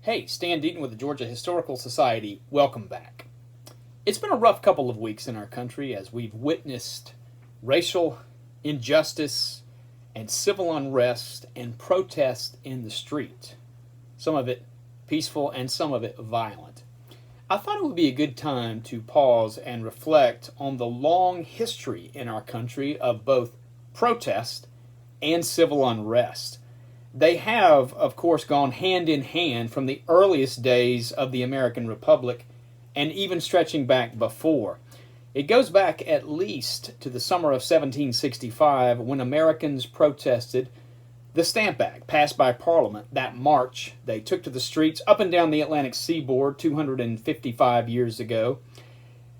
Hey, Stan Deaton with the Georgia Historical Society. Welcome back. It's been a rough couple of weeks in our country as we've witnessed racial injustice and civil unrest and protest in the street. Some of it peaceful and some of it violent. I thought it would be a good time to pause and reflect on the long history in our country of both protest and civil unrest. They have, of course, gone hand in hand from the earliest days of the American Republic and even stretching back before. It goes back at least to the summer of 1765 when Americans protested the Stamp Act passed by Parliament that March. They took to the streets up and down the Atlantic seaboard 255 years ago,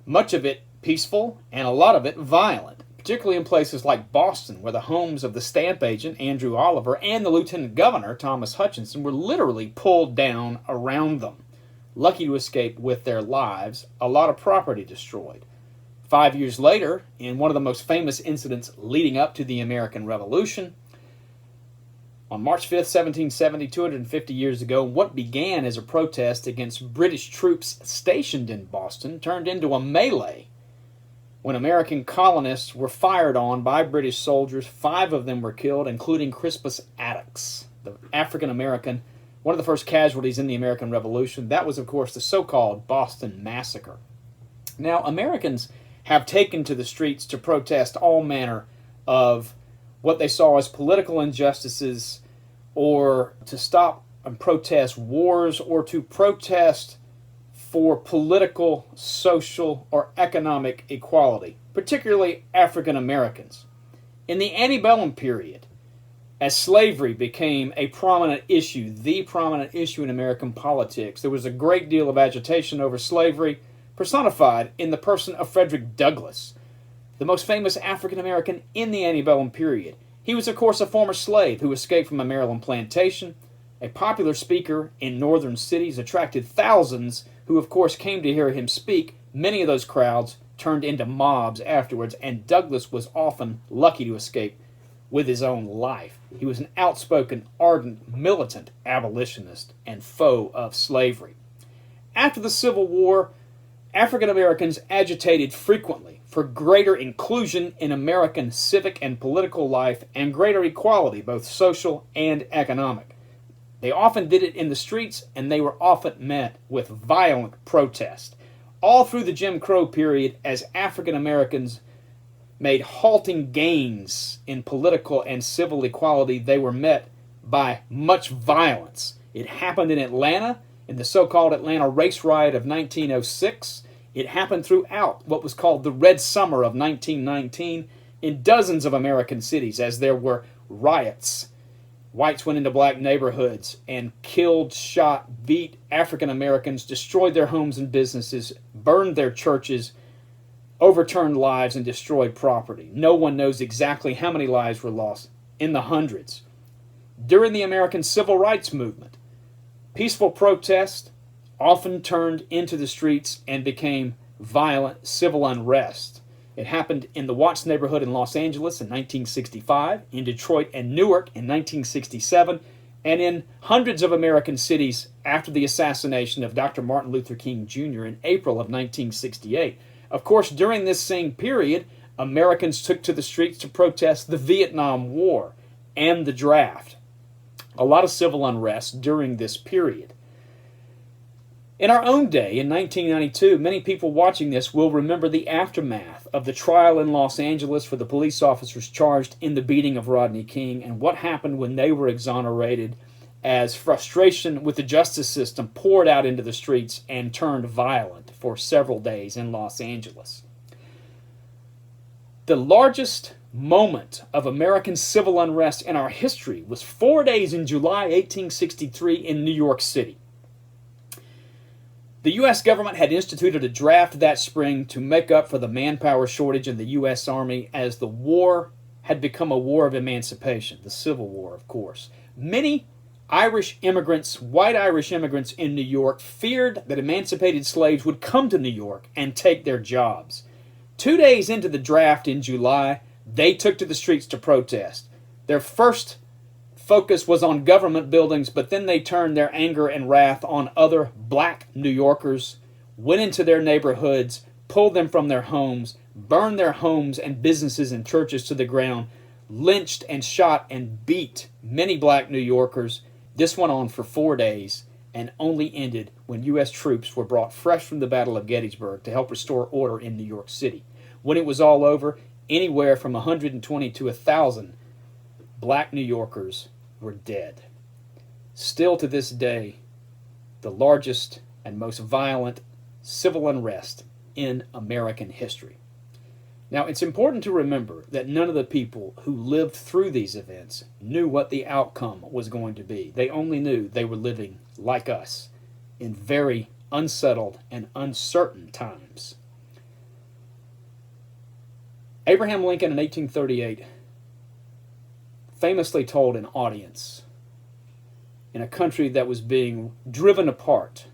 much of it peaceful and a lot of it violent, particularly in places like Boston, where the homes of the stamp agent, Andrew Oliver, and the lieutenant governor, Thomas Hutchinson, were literally pulled down around them. Lucky to escape with their lives, a lot of property destroyed. 5 years later, in one of the most famous incidents leading up to the American Revolution, on March 5th, 1770, 250 years ago, what began as a protest against British troops stationed in Boston turned into a melee when American colonists were fired on by British soldiers. 5 of them were killed, including Crispus Attucks, the African-American, one of the first casualties in the American Revolution. That was, of course, the so-called Boston Massacre. Now, Americans have taken to the streets to protest all manner of what they saw as political injustices, or to stop and protest wars, or to protest for political, social, or economic equality, particularly African Americans. In the antebellum period, as slavery became a prominent issue, the prominent issue in American politics, there was a great deal of agitation over slavery, personified in the person of Frederick Douglass, the most famous African American in the antebellum period. He was, of course, a former slave who escaped from a Maryland plantation. A popular speaker in northern cities, attracted thousands who, of course, came to hear him speak. Many of those crowds turned into mobs afterwards, and Douglass was often lucky to escape with his own life. He was an outspoken, ardent, militant abolitionist and foe of slavery. After the Civil War, African Americans agitated frequently for greater inclusion in American civic and political life and greater equality, both social and economic. They often did it in the streets, and they were often met with violent protest. All through the Jim Crow period, as African Americans made halting gains in political and civil equality, they were met by much violence. It happened in Atlanta, in the so-called Atlanta race riot of 1906. It happened throughout what was called the Red Summer of 1919 in dozens of American cities as there were riots. Whites went into black neighborhoods and killed, shot, beat African Americans, destroyed their homes and businesses, burned their churches, overturned lives, and destroyed property. No one knows exactly how many lives were lost, in the hundreds. During the American Civil Rights Movement, peaceful protest often turned into the streets and became violent civil unrest. It happened in the Watts neighborhood in Los Angeles in 1965, in Detroit and Newark in 1967, and in hundreds of American cities after the assassination of Dr. Martin Luther King Jr. in April of 1968. Of course, during this same period, Americans took to the streets to protest the Vietnam War and the draft. A lot of civil unrest during this period. In our own day, in 1992, many people watching this will remember the aftermath of the trial in Los Angeles for the police officers charged in the beating of Rodney King, and what happened when they were exonerated as frustration with the justice system poured out into the streets and turned violent for several days in Los Angeles. The largest moment of American civil unrest in our history was 4 days in July 1863 in New York City. The U.S. government had instituted a draft that spring to make up for the manpower shortage in the U.S. Army as the war had become a war of emancipation, the Civil War, of course. Many Irish immigrants, white Irish immigrants in New York, feared that emancipated slaves would come to New York and take their jobs. 2 days into the draft in July, they took to the streets to protest. Their first focus was on government buildings, but then they turned their anger and wrath on other black New Yorkers, went into their neighborhoods, pulled them from their homes, burned their homes and businesses and churches to the ground, lynched and shot and beat many black New Yorkers. This went on for 4 days and only ended when U.S. troops were brought fresh from the Battle of Gettysburg to help restore order in New York City. When it was all over, anywhere from 120 to 1,000 black New Yorkers were dead. Still to this day, the largest and most violent civil unrest in American history. Now, it's important to remember that none of the people who lived through these events knew what the outcome was going to be. They only knew they were living, like us, in very unsettled and uncertain times. Abraham Lincoln in 1838 famously told an audience in a country that was being driven apart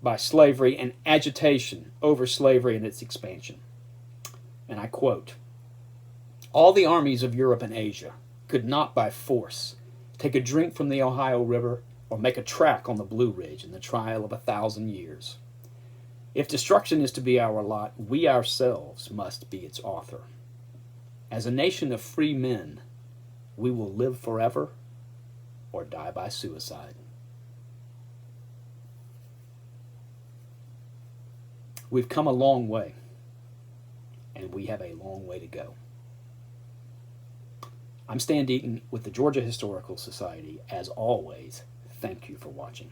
by slavery and agitation over slavery and its expansion. And I quote, "All the armies of Europe and Asia could not by force take a drink from the Ohio River or make a track on the Blue Ridge in the trial of 1,000 years. If destruction is to be our lot, we ourselves must be its author. As a nation of free men, we will live forever or die by suicide." We've come a long way, and we have a long way to go. I'm Stan Deaton with the Georgia Historical Society. As always, thank you for watching.